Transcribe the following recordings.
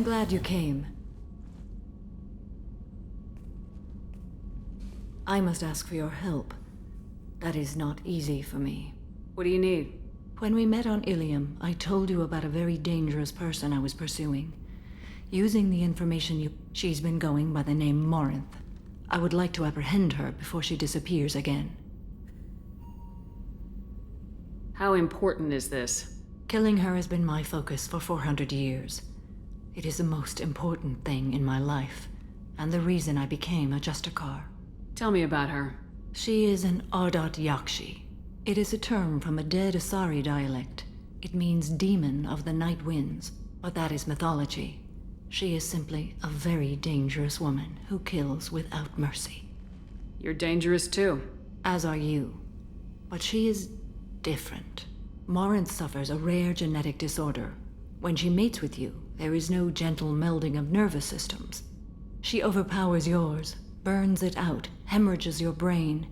glad you came. I must ask for your help. That is not easy for me. What do you need? When we met on Ilium, I told you about a very dangerous person I was pursuing. Using the information she's been going by the name Morint. I would like to apprehend her before she disappears again. How important is this? Killing her has been my focus for 400 years. It is the most important thing in my life, and the reason I became a Justikar. Tell me about her. She is an Ardat Yakshi. It is a term from a dead Asari dialect. It means demon of the night winds, but that is mythology. She is simply a very dangerous woman who kills without mercy. You're dangerous too. As are you. But she is different. Morint suffers a rare genetic disorder. When she mates with you, there is no gentle melding of nervous systems. She overpowers yours, burns it out, hemorrhages your brain.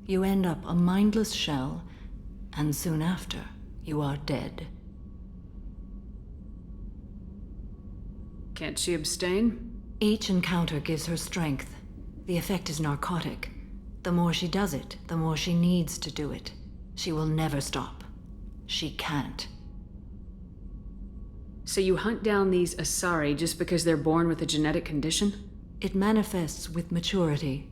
You end up a mindless shell, and soon after, you are dead. Can't she abstain? Each encounter gives her strength. The effect is narcotic. The more she does it, the more she needs to do it. She will never stop. She can't. So you hunt down these Asari just because they're born with a genetic condition? It manifests with maturity.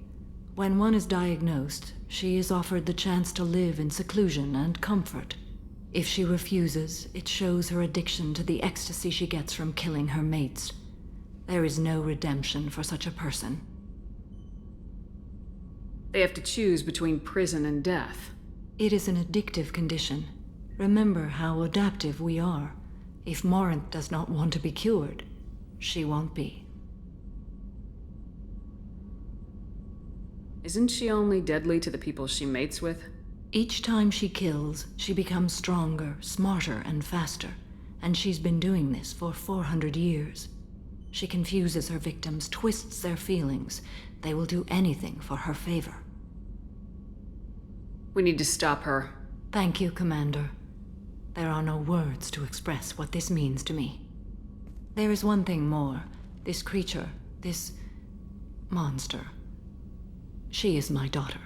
When one is diagnosed, she is offered the chance to live in seclusion and comfort. If she refuses, it shows her addiction to the ecstasy she gets from killing her mates. There is no redemption for such a person. They have to choose between prison and death. It is an addictive condition. Remember how adaptive we are. If Morint does not want to be cured, she won't be. Isn't she only deadly to the people she mates with? Each time she kills, she becomes stronger, smarter, and faster. And she's been doing this for 400 years. She confuses her victims, twists their feelings. They will do anything for her favor. We need to stop her. Thank you, Commander. There are no words to express what this means to me. There is one thing more. This creature, this monster. She is my daughter.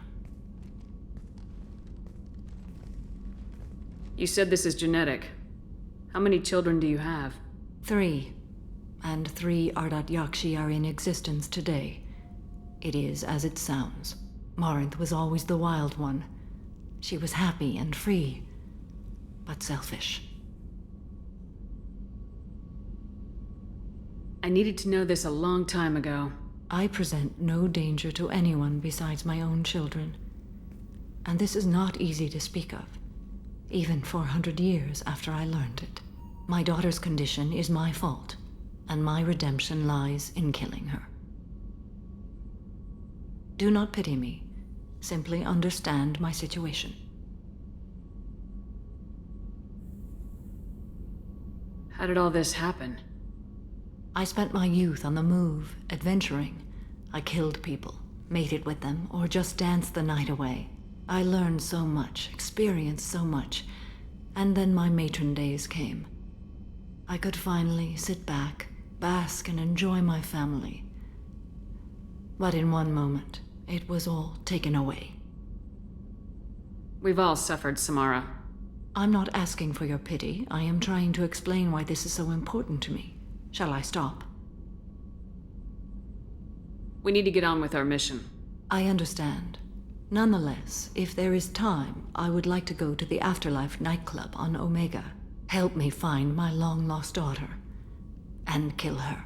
You said this is genetic. How many children do you have? 3. And 3 Ardat Yakshi are in existence today. It is as it sounds. Morint was always the wild one. She was happy and free, but selfish. I needed to know this a long time ago. I present no danger to anyone besides my own children. And this is not easy to speak of, even 400 years after I learned it. My daughter's condition is my fault, and my redemption lies in killing her. Do not pity me. Simply understand my situation. How did all this happen? I spent my youth on the move, adventuring. I killed people, mated with them, or just danced the night away. I learned so much, experienced so much, and then my matron days came. I could finally sit back, bask, and enjoy my family. But in one moment, it was all taken away. We've all suffered, Samara. I'm not asking for your pity. I am trying to explain why this is so important to me. Shall I stop? We need to get on with our mission. I understand. Nonetheless, if there is time, I would like to go to the Afterlife nightclub on Omega. Help me find my long-lost daughter. And kill her.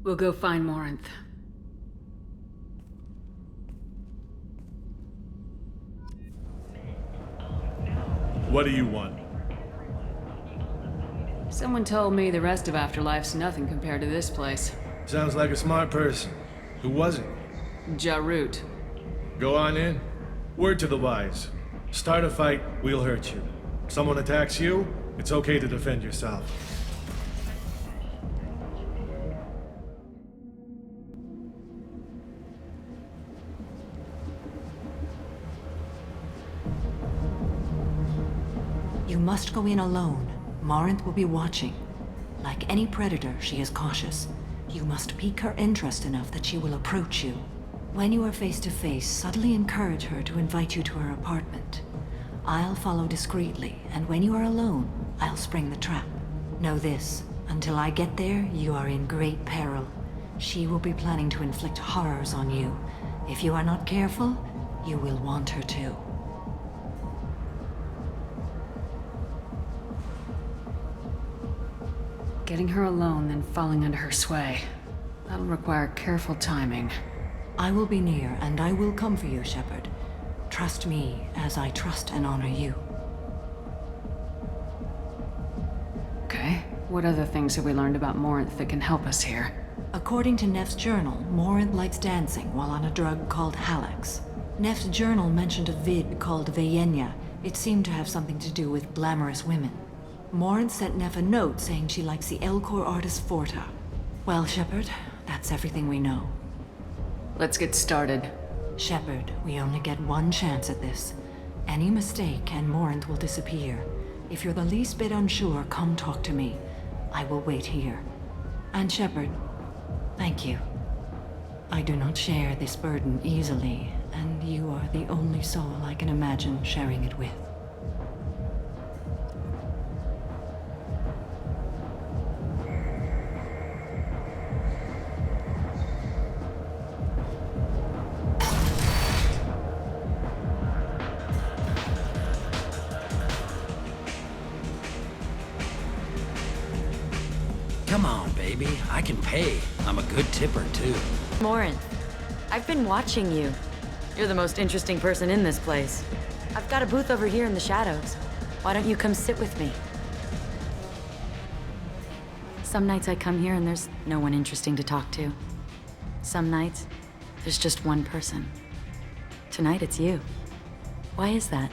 We'll go find Morint. What do you want? Someone told me the rest of Afterlife's nothing compared to this place. Sounds like a smart person. Who was it? Jarut. Go on in. Word to the wise. Start a fight, we'll hurt you. Someone attacks you, it's okay to defend yourself. You must go in alone. Morint will be watching. Like any predator, she is cautious. You must pique her interest enough that she will approach you. When you are face to face, subtly encourage her to invite you to her apartment. I'll follow discreetly, and when you are alone, I'll spring the trap. Know this, until I get there, you are in great peril. She will be planning to inflict horrors on you. If you are not careful, you will want her to. Getting her alone, then falling under her sway. That'll require careful timing. I will be near, and I will come for you, Shepard. Trust me, as I trust and honor you. Okay, what other things have we learned about Morint that can help us here? According to Neff's journal, Morint likes dancing while on a drug called Halax. Neff's journal mentioned a vid called Veyenya. It seemed to have something to do with glamorous women. Morint sent Neff a note saying she likes the Elcor artist Forta. Well, Shepard, that's everything we know. Let's get started. Shepard, we only get one chance at this. Any mistake and Morint will disappear. If you're the least bit unsure, come talk to me. I will wait here. And Shepard, thank you. I do not share this burden easily, and you are the only soul I can imagine sharing it with. Come on, baby. I can pay. I'm a good tipper, too. Morint, I've been watching you. You're the most interesting person in this place. I've got a booth over here in the shadows. Why don't you come sit with me? Some nights I come here and there's no one interesting to talk to. Some nights, there's just one person. Tonight it's you. Why is that?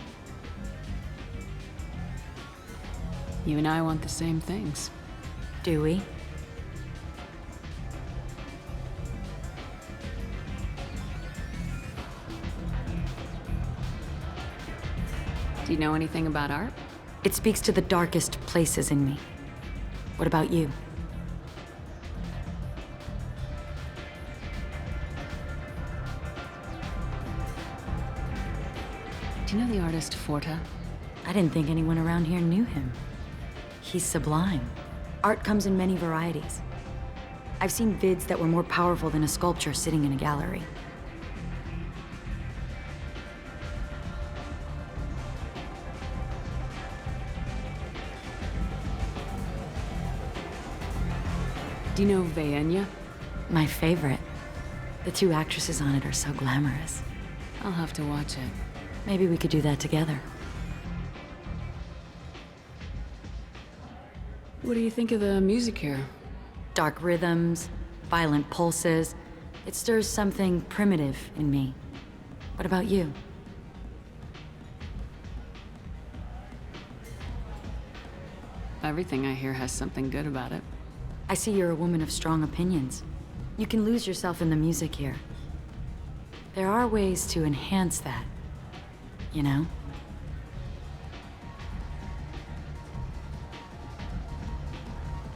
You and I want the same things. Do we? Do you know anything about art? It speaks to the darkest places in me. What about you? Do you know the artist Forta? I didn't think anyone around here knew him. He's sublime. Art comes in many varieties. I've seen vids that were more powerful than a sculpture sitting in a gallery. Do you know Veyenya? My favorite. The two actresses on it are so glamorous. I'll have to watch it. Maybe we could do that together. What do you think of the music here? Dark rhythms, violent pulses. It stirs something primitive in me. What about you? Everything I hear has something good about it. I see you're a woman of strong opinions. You can lose yourself in the music here. There are ways to enhance that, you know?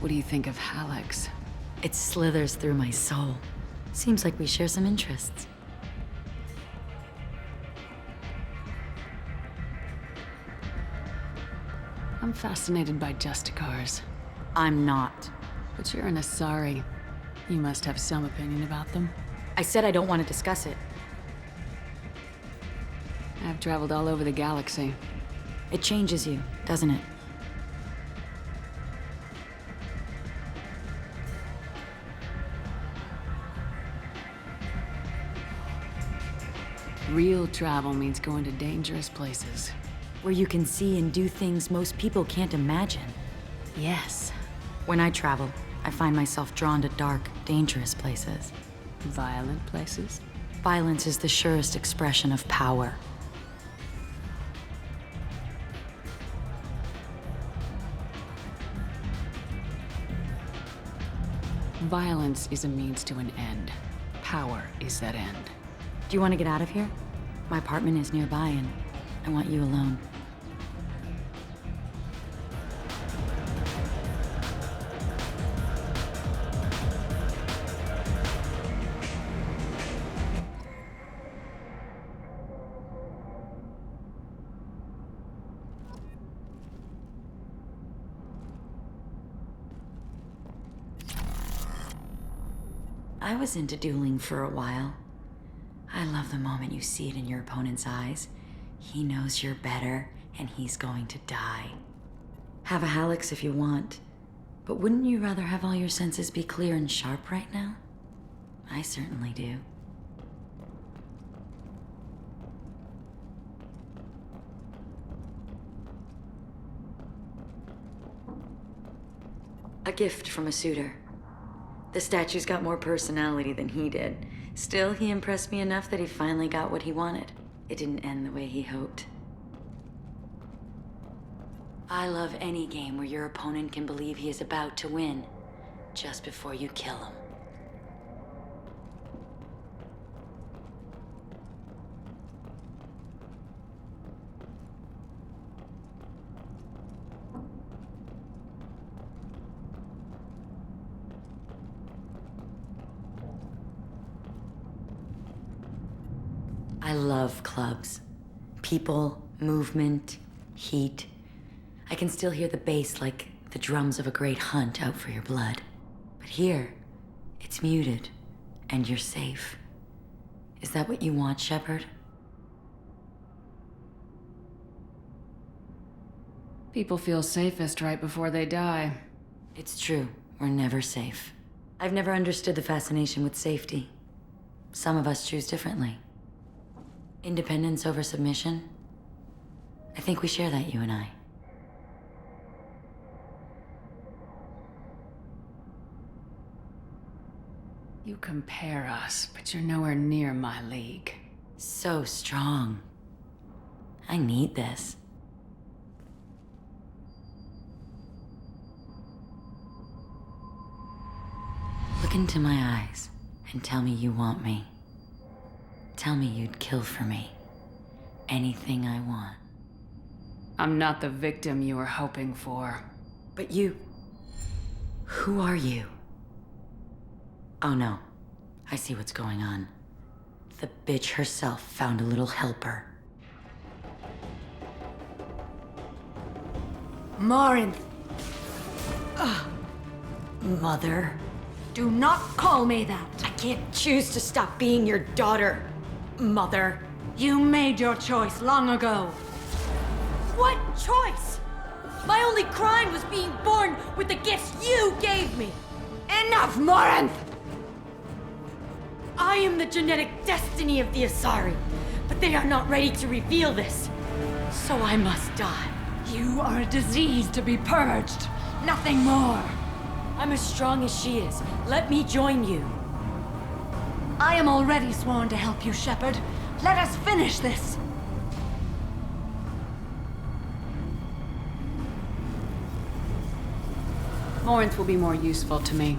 What do you think of Halax? It slithers through my soul. Seems like we share some interests. I'm fascinated by Justicars. I'm not. But you're an Asari. You must have some opinion about them. I said I don't want to discuss it. I've traveled all over the galaxy. It changes you, doesn't it? Real travel means going to dangerous places. Where you can see and do things most people can't imagine. Yes. When I travel, I find myself drawn to dark, dangerous places. Violent places? Violence is the surest expression of power. Violence is a means to an end. Power is that end. Do you want to get out of here? My apartment is nearby and I want you alone. I was into dueling for a while. I love the moment you see it in your opponent's eyes. He knows you're better, and he's going to die. Have a hallux if you want, but wouldn't you rather have all your senses be clear and sharp right now? I certainly do. A gift from a suitor. The statue's got more personality than he did. Still, he impressed me enough that he finally got what he wanted. It didn't end the way he hoped. I love any game where your opponent can believe he is about to win, just before you kill him. I love clubs. People, movement, heat. I can still hear the bass like the drums of a great hunt out for your blood. But here, it's muted, and you're safe. Is that what you want, Shepard? People feel safest right before they die. It's true, we're never safe. I've never understood the fascination with safety. Some of us choose differently. Independence over submission? I think we share that, you and I. You compare us, but you're nowhere near my league. So strong. I need this. Look into my eyes and tell me you want me. Tell me you'd kill for me. Anything I want. I'm not the victim you were hoping for. But you... Who are you? Oh no. I see what's going on. The bitch herself found a little helper. Morинт, Mother. do not call me that. I can't choose to stop being your daughter. Mother. You made your choice long ago. What choice? My only crime was being born with the gifts you gave me. Enough, Morинт! I am the genetic destiny of the Asari, but they are not ready to reveal this. So I must die. You are a disease to be purged. Nothing more. I'm as strong as she is. Let me join you. I am already sworn to help you, Shepard. Let us finish this. Morrinth will be more useful to me.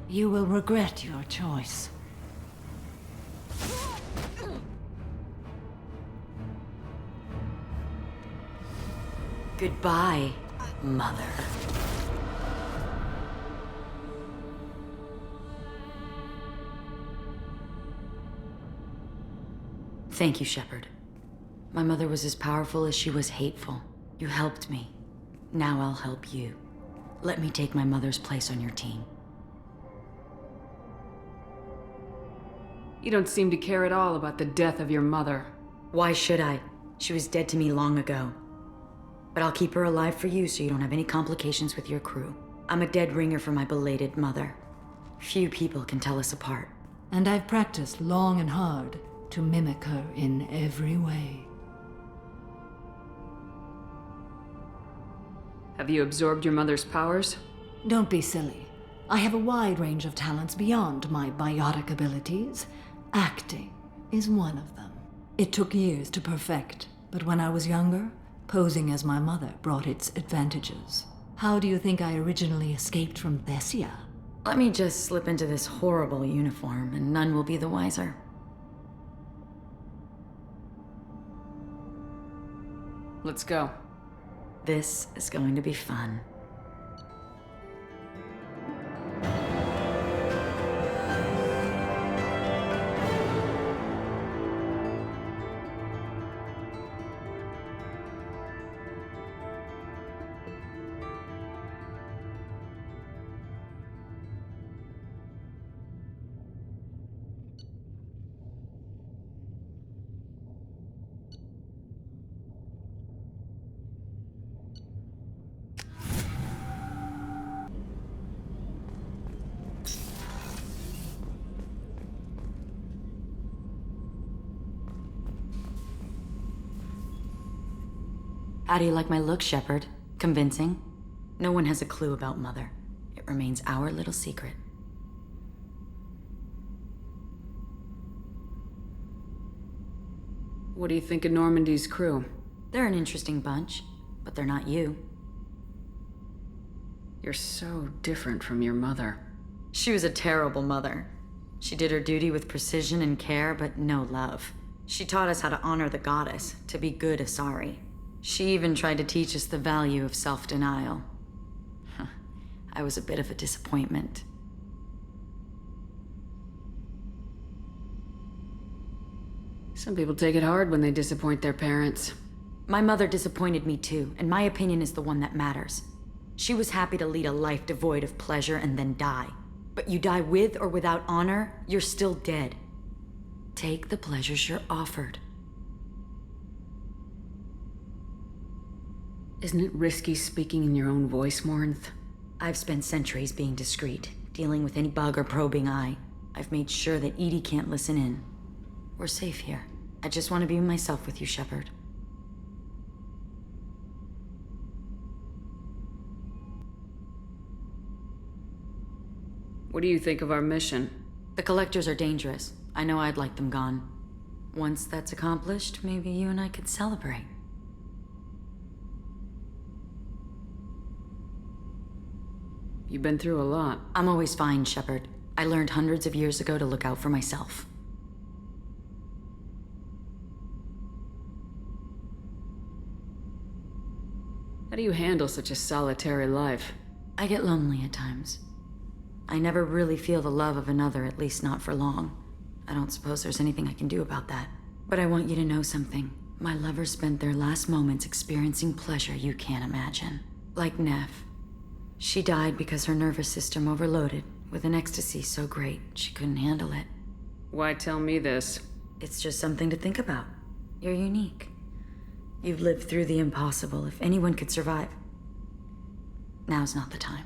You will regret your choice. Goodbye, Mother. Thank you, Shepard. My mother was as powerful as she was hateful. You helped me. Now I'll help you. Let me take my mother's place on your team. You don't seem to care at all about the death of your mother. Why should I? She was dead to me long ago. But I'll keep her alive for you so you don't have any complications with your crew. I'm a dead ringer for my belated mother. Few people can tell us apart. And I've practiced long and hard to mimic her in every way. Have you absorbed your mother's powers? Don't be silly. I have a wide range of talents beyond my biotic abilities. Acting is one of them. It took years to perfect, but when I was younger, posing as my mother brought its advantages. How do you think I originally escaped from Thessia? Let me just slip into this horrible uniform and none will be the wiser. Let's go. This is going to be fun. How do you like my look, Shepard? Convincing? No one has a clue about Mother. It remains our little secret. What do you think of Normandy's crew? They're an interesting bunch, but they're not you. You're so different from your mother. She was a terrible mother. She did her duty with precision and care, but no love. She taught us how to honor the goddess, to be good Asari. She even tried to teach us the value of self-denial. I was a bit of a disappointment. Some people take it hard when they disappoint their parents. My mother disappointed me too, and my opinion is the one that matters. She was happy to lead a life devoid of pleasure and then die. But you die with or without honor, you're still dead. Take the pleasures you're offered. Isn't it risky speaking in your own voice, Morинт? I've spent centuries being discreet, dealing with any bug or probing eye. I've made sure that Edie can't listen in. We're safe here. I just want to be myself with you, Shepard. What do you think of our mission? The collectors are dangerous. I know I'd like them gone. Once that's accomplished, maybe you and I could celebrate. You've been through a lot. I'm always fine, Shepard. I learned hundreds of years ago to look out for myself. How do you handle such a solitary life? I get lonely at times. I never really feel the love of another, at least not for long. I don't suppose there's anything I can do about that. But I want you to know something. My lovers spent their last moments experiencing pleasure you can't imagine. Like Neff. She died because her nervous system overloaded with an ecstasy so great she couldn't handle it. Why tell me this? It's just something to think about. You're unique. You've lived through the impossible. If anyone could survive, now's not the time.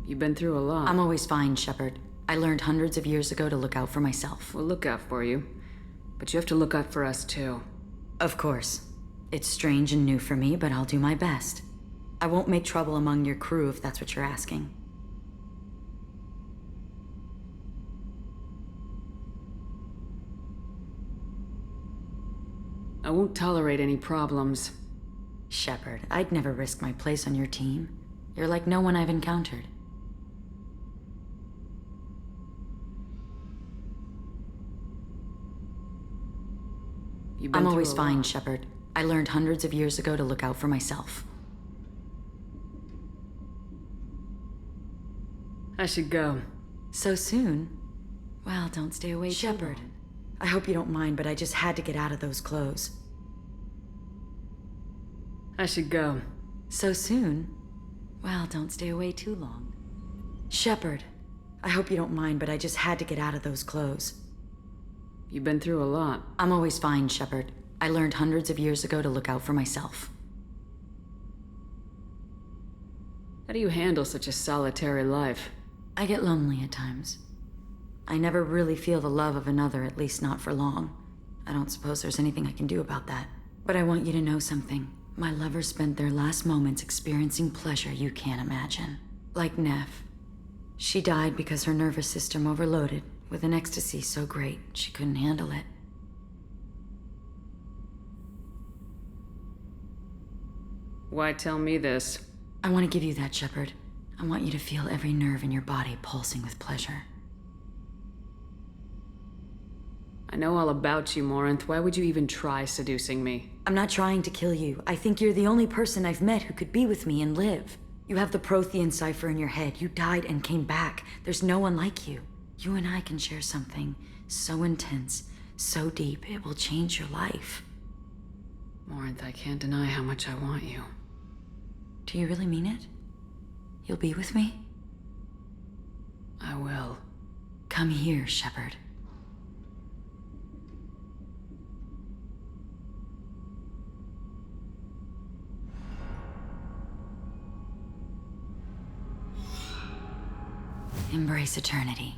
You've been through a lot. I'm always fine, Shepard. I learned hundreds of years ago to look out for myself. We'll look out for you. But you have to look out for us, too. Of course. It's strange and new for me, but I'll do my best. I won't make trouble among your crew if that's what you're asking. I won't tolerate any problems. Shepard, I'd never risk my place on your team. You're like no one I've encountered. I'm always fine, Shepard. I learned hundreds of years ago to look out for myself. I should go. So soon? Well, don't stay away, Shepard. I hope you don't mind, but I just had to get out of those clothes. I should go. So soon? Well, don't stay away too long. Shepard, I hope you don't mind, but I just had to get out of those clothes. You've been through a lot. I'm always fine, Shepard. I learned hundreds of years ago to look out for myself. How do you handle such a solitary life? I get lonely at times. I never really feel the love of another, at least not for long. I don't suppose there's anything I can do about that. But I want you to know something. My lovers spent their last moments experiencing pleasure you can't imagine. Like Neff. She died because her nervous system overloaded with an ecstasy so great she couldn't handle it. Why tell me this? I want to give you that, Shepard. I want you to feel every nerve in your body pulsing with pleasure. I know all about you, Morинт. Why would you even try seducing me? I'm not trying to kill you. I think you're the only person I've met who could be with me and live. You have the Prothean cipher in your head. You died and came back. There's no one like you. You and I can share something so intense, so deep, it will change your life. Morинт, I can't deny how much I want you. Do you really mean it? You'll be with me? I will. Come here, Shepard. Embrace eternity.